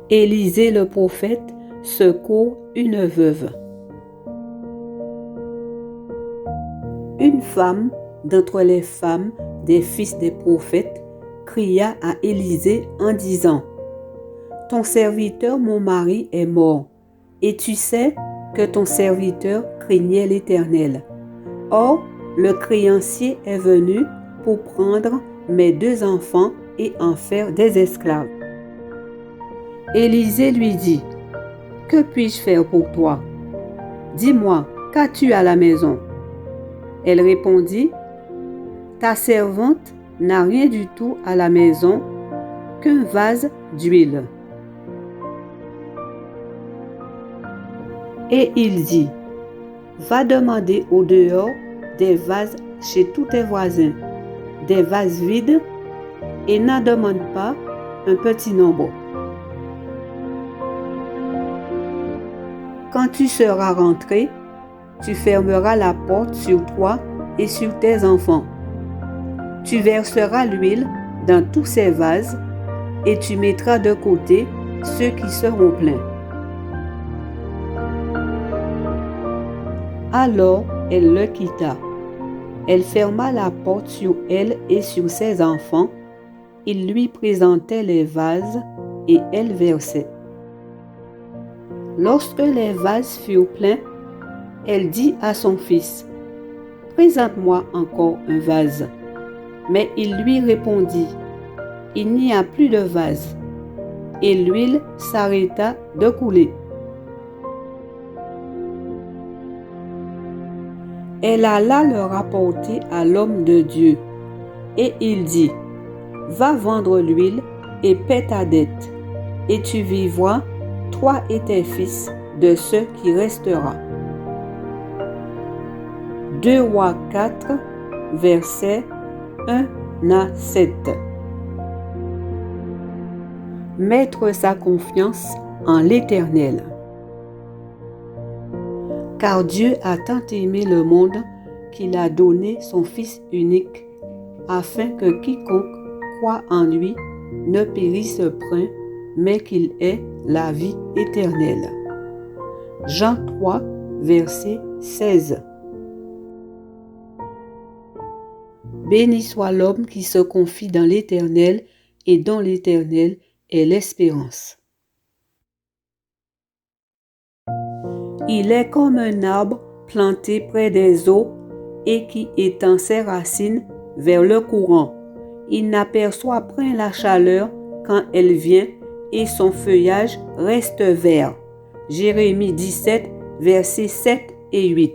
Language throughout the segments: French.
Élisée le prophète secourt une veuve. Une femme d'entre les femmes des fils des prophètes cria à Élisée en disant : « Ton serviteur, mon mari, est mort, et tu sais que ton serviteur craignait l'Éternel. Or, le créancier est venu pour prendre mes 2 enfants et en faire des esclaves. » Élisée lui dit : « Que puis-je faire pour toi ? Dis-moi, qu'as-tu à la maison ? » Elle répondit : « Ta servante n'a rien du tout à la maison qu'un vase d'huile. » Et il dit : « Va demander au dehors des vases chez tous tes voisins, des vases vides, et n'en demande pas un petit nombre. Quand tu seras rentré, tu fermeras la porte sur toi et sur tes enfants. Tu verseras l'huile dans tous ces vases et tu mettras de côté ceux qui seront pleins. » Alors elle le quitta. Elle ferma la porte sur elle et sur ses enfants. Il lui présentait les vases et elle versait. Lorsque les vases furent pleins, elle dit à son fils : « Présente-moi encore un vase. » Mais il lui répondit : « Il n'y a plus de vase. » Et l'huile s'arrêta de couler. Elle alla le rapporter à l'homme de Dieu. Et il dit : « Va vendre l'huile et paie ta dette, et tu vivras, toi et tes fils, de ce qui restera. » 2 Rois 4, versets 1 à 7. Mettre sa confiance en l'Éternel. Car Dieu a tant aimé le monde qu'il a donné son Fils unique, afin que quiconque croit en lui ne périsse point, mais qu'il ait la vie éternelle. Jean 3, verset 16. Béni soit l'homme qui se confie dans l'Éternel et dont l'Éternel est l'espérance. Il est comme un arbre planté près des eaux et qui étend ses racines vers le courant. Il n'aperçoit point la chaleur quand elle vient et son feuillage reste vert. Jérémie 17, versets 7 et 8.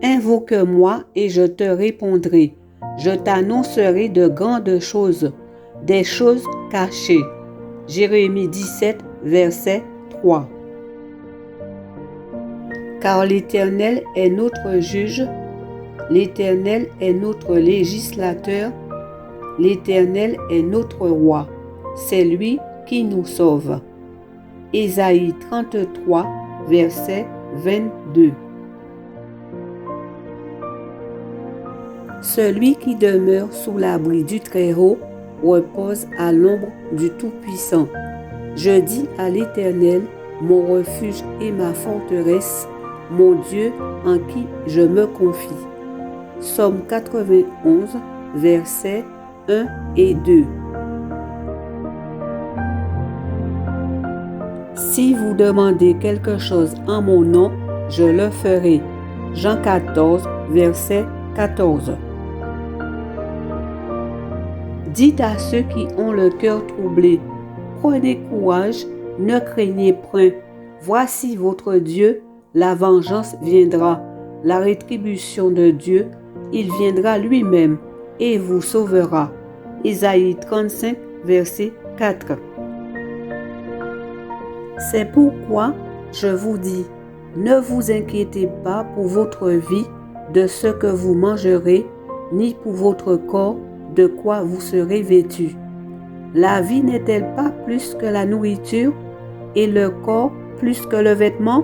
Invoque-moi et je te répondrai. Je t'annoncerai de grandes choses, des choses cachées. Jérémie 17, verset 3. Car l'Éternel est notre juge, l'Éternel est notre législateur, l'Éternel est notre roi, c'est lui qui nous sauve. Ésaïe 33, verset 22. Celui qui demeure sous l'abri du Très-Haut repose à l'ombre du Tout-Puissant. Je dis à l'Éternel, mon refuge et ma forteresse, mon Dieu en qui je me confie. Psaume 91, versets 1 et 2. Si vous demandez quelque chose en mon nom, je le ferai. Jean 14, verset 14. Dites à ceux qui ont le cœur troublé : prenez courage, ne craignez point. Voici votre Dieu, la vengeance viendra, la rétribution de Dieu, il viendra lui-même et vous sauvera. Ésaïe 35, verset 4. C'est pourquoi je vous dis, ne vous inquiétez pas pour votre vie de ce que vous mangerez, ni pour votre corps de quoi vous serez vêtus. La vie n'est-elle pas plus que la nourriture et le corps plus que le vêtement ?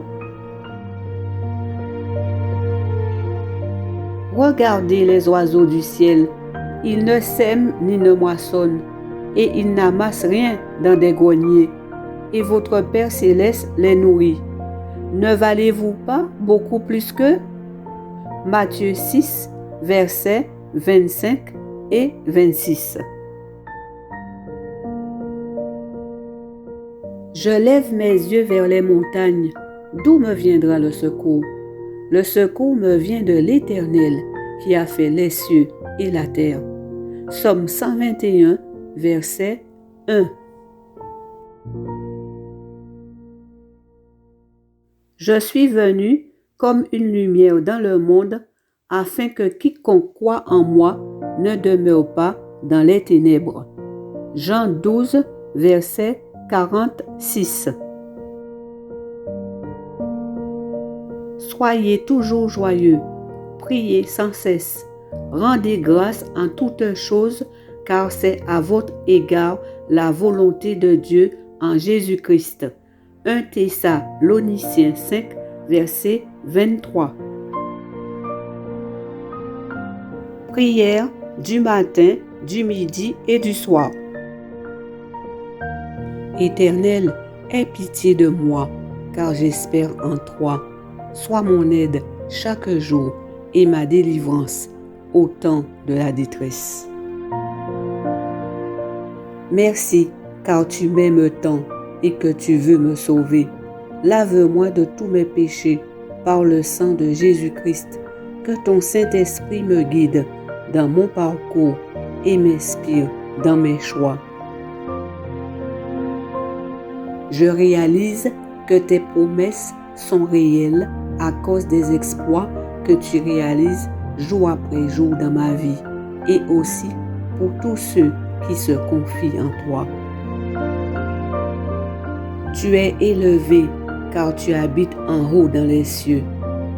Regardez les oiseaux du ciel. Ils ne sèment ni ne moissonnent, et ils n'amassent rien dans des greniers. Et votre Père céleste les nourrit. Ne valez-vous pas beaucoup plus qu'eux? Matthieu 6, versets 25 et 26. Je lève mes yeux vers les montagnes. D'où me viendra le secours? Le secours me vient de l'Éternel qui a fait les cieux et la terre. Psaume 121, verset 1. Je suis venu comme une lumière dans le monde, afin que quiconque croit en moi ne demeure pas dans les ténèbres. Jean 12, verset 46. Soyez toujours joyeux, priez sans cesse, rendez grâce en toutes choses, car c'est à votre égard la volonté de Dieu en Jésus-Christ. 1 Thessaloniciens 5, verset 23. Prière du matin, du midi et du soir. Éternel, aie pitié de moi, car j'espère en toi. Sois mon aide chaque jour et ma délivrance au temps de la détresse. Merci, car tu m'aimes tant et que tu veux me sauver. Lave-moi de tous mes péchés par le sang de Jésus-Christ. Que ton Saint-Esprit me guide dans mon parcours et m'inspire dans mes choix. Je réalise que tes promesses sont réelles à cause des exploits que tu réalises jour après jour dans ma vie et aussi pour tous ceux qui se confient en toi. Tu es élevé car tu habites en haut dans les cieux.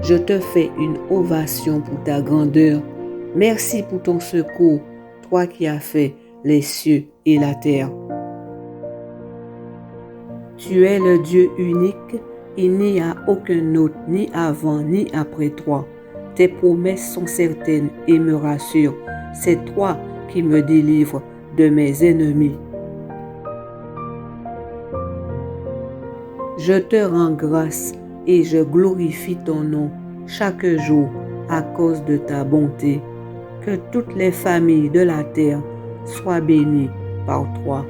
Je te fais une ovation pour ta grandeur. Merci pour ton secours, toi qui as fait les cieux et la terre. Tu es le Dieu unique, il n'y a aucun autre, ni avant ni après toi. Tes promesses sont certaines et me rassurent. C'est toi qui me délivres de mes ennemis. Je te rends grâce et je glorifie ton nom chaque jour à cause de ta bonté. Que toutes les familles de la terre soient bénies par toi.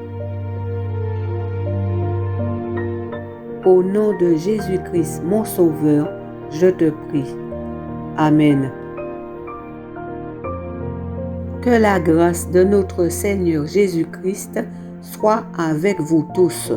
Au nom de Jésus-Christ, mon Sauveur, je te prie. Amen. Que la grâce de notre Seigneur Jésus-Christ soit avec vous tous.